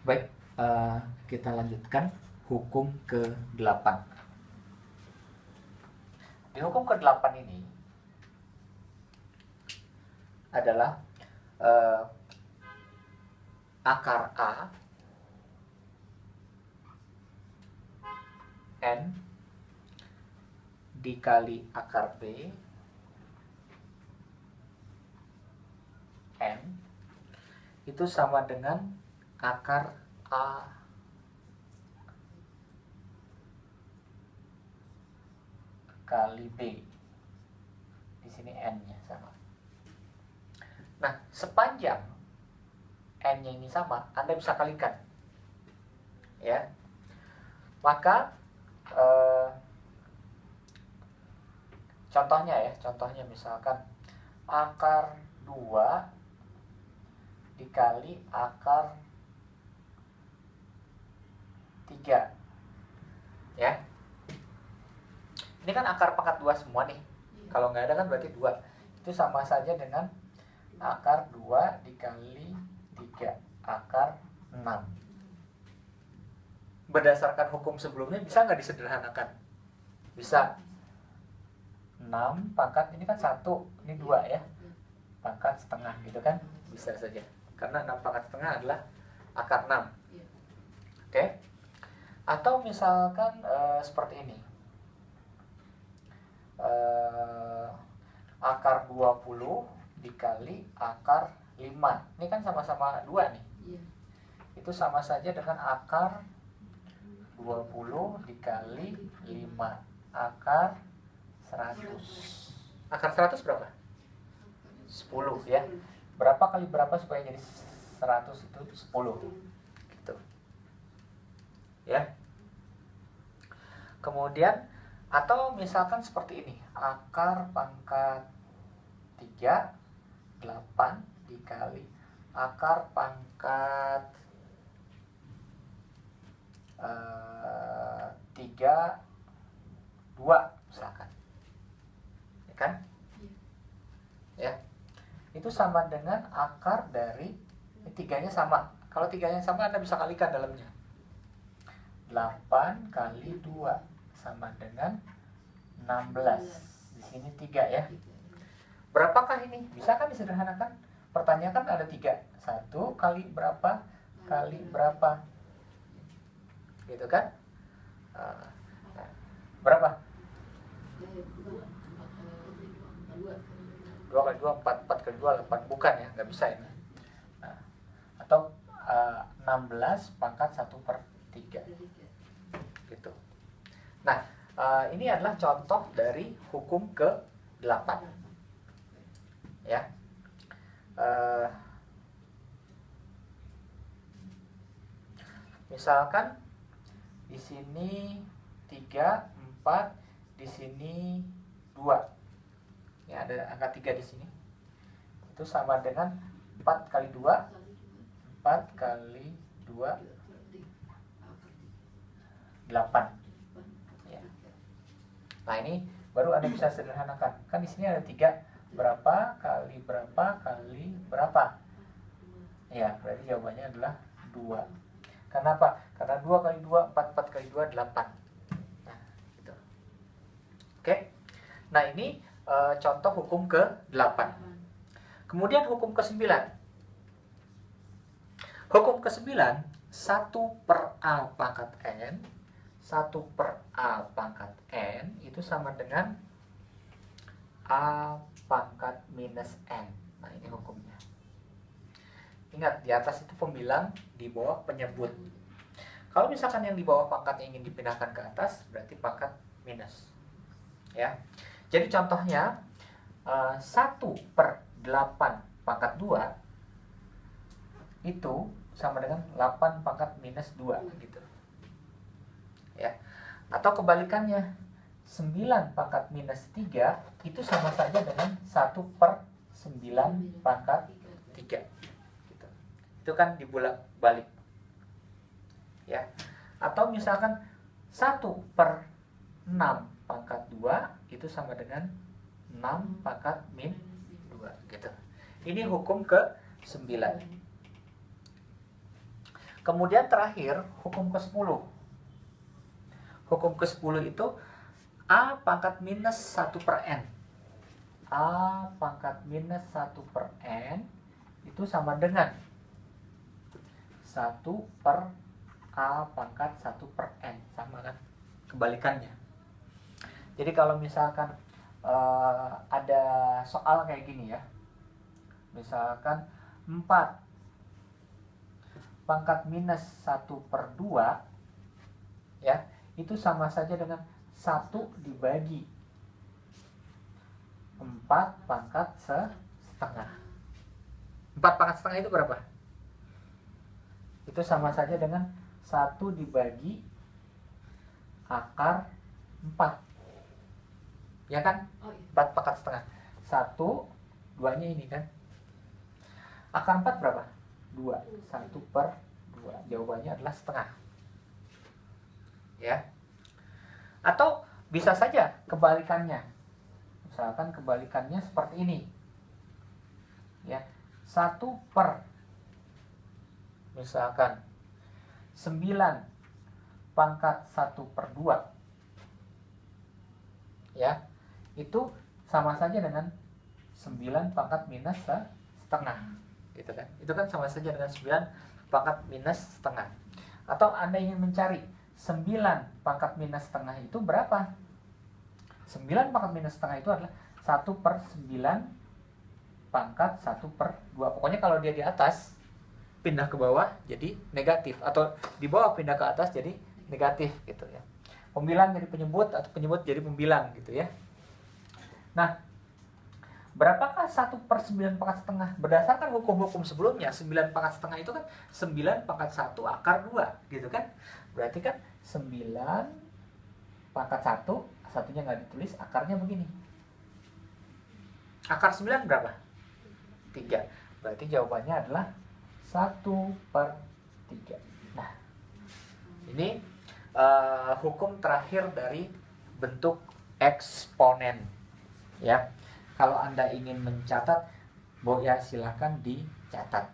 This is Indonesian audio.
Baik, kita lanjutkan hukum ke-8. Di hukum ke-8 ini adalah akar A N dikali akar B N itu sama dengan akar A kali B. Di sini N-nya sama. Nah, sepanjang N-nya ini sama, Anda bisa kalikan. Ya. Maka contohnya misalkan akar 2 dikali akar 3. Ya. Ini kan akar pangkat 2 semua nih. Kalau nggak ada kan berarti 2. Itu sama saja dengan akar 2 dikali 3, akar 6. Berdasarkan hukum sebelumnya bisa nggak disederhanakan? Bisa. 6 pangkat, ini kan 1, ini 2 ya. Pangkat setengah gitu kan? Bisa saja. Karena 6 pangkat setengah adalah akar 6. Oke? Atau misalkan seperti ini. Akar 20 dikali akar 5. Ini kan sama-sama 2 nih. Itu sama saja dengan akar 20 dikali 5, akar 100. Akar 100 berapa? 10 ya. Berapa kali berapa supaya jadi 100 itu 10. Gitu. Ya. Kemudian atau misalkan seperti ini, akar pangkat 3 8 dikali akar pangkat 3 2 misalkan. Ya kan? Ya. Itu sama dengan akar dari 3-nya sama. Kalau 3-nya sama Anda bisa kalikan dalamnya. 8 kali 2 sama dengan 16. Di sini 3 ya. Berapakah ini? Bisa kan disederhanakan? Pertanyaan kan ada 3. 1 kali berapa kali berapa? Gitu kan? Berapa? 2 kali 2, 4 kali 2, 8. Bukan ya, nggak bisa ini. Nah, atau 16 pangkat 1/3. Gitu. Nah, ini adalah contoh dari hukum ke-8. Ya. Misalkan di sini 3, 4, di sini 2. Ya, ada angka 3 di sini. Itu sama dengan 4 kali 2, 4 kali 2, 8. Ya. Nah, ini baru Anda bisa sederhanakan. Kan di sini ada 3. Berapa kali berapa kali berapa? Ya, berarti jawabannya adalah 2. Kenapa? Karena 2 kali 2, 4 kali 2, 8. Nah, gitu. Oke. Nah, ini contoh hukum ke-8. Kemudian hukum ke-9. Hukum ke-9, 1/A pangkat N, 1/A pangkat N itu sama dengan A pangkat minus N. Nah, ini hukumnya. Ingat, di atas itu pembilang, di bawah penyebut. Kalau misalkan yang di bawah pangkatnya ingin dipindahkan ke atas, berarti pangkat minus. Ya. Jadi contohnya 1/8 pangkat 2 itu sama dengan 8 pangkat minus 2 gitu. Ya. Atau kebalikannya, 9 pangkat minus 3 itu sama saja dengan 1/9 pangkat 3 gitu. Itu kan dibulak-balik. Ya. Atau misalkan 1/6 pangkat 2 itu sama dengan 6 pangkat min 2 gitu. Ini hukum ke-9. Kemudian terakhir, hukum ke-10. Hukum ke-10 itu A pangkat minus 1 per N. A pangkat minus 1 per N itu sama dengan 1 per A pangkat 1 per N. Sama kan? Kebalikannya. Jadi kalau misalkan ada soal kayak gini ya. Misalkan 4 pangkat minus 1 per 2 ya, itu sama saja dengan 1 dibagi 4 pangkat setengah. 4 pangkat setengah itu berapa? Itu sama saja dengan 1 dibagi akar 4. Ya kan? 4 pangkat setengah. 1, 2-nya ini kan. Akar 4 berapa? 2. 1 per 2. Jawabannya adalah setengah. Ya. Atau bisa saja kebalikannya. Misalkan kebalikannya seperti ini. Ya. 1 per misalkan 9 pangkat 1 per 2. Ya. Itu sama saja dengan 9 pangkat minus setengah. Gitu kan? Itu kan sama saja dengan 9 pangkat minus setengah. Atau Anda ingin mencari 9 pangkat minus setengah itu berapa? 9 pangkat minus setengah itu adalah 1 per 9 pangkat 1 per 2. Pokoknya kalau dia di atas, pindah ke bawah jadi negatif. Atau di bawah pindah ke atas jadi negatif gitu ya. Pembilang jadi penyebut atau penyebut jadi pembilang gitu ya. Nah, berapakah 1 per 9 pangkat setengah? Berdasarkan hukum-hukum sebelumnya, 9 pangkat setengah itu kan 9 pangkat 1 akar 2 gitu kan. Berarti kan 9 pangkat 1, satunya nggak ditulis, akarnya begini. Akar 9 berapa? 3. Berarti jawabannya adalah 1 per 3. Nah, ini hukum terakhir dari bentuk eksponen. Ya, kalau Anda ingin mencatat, ya silakan dicatat.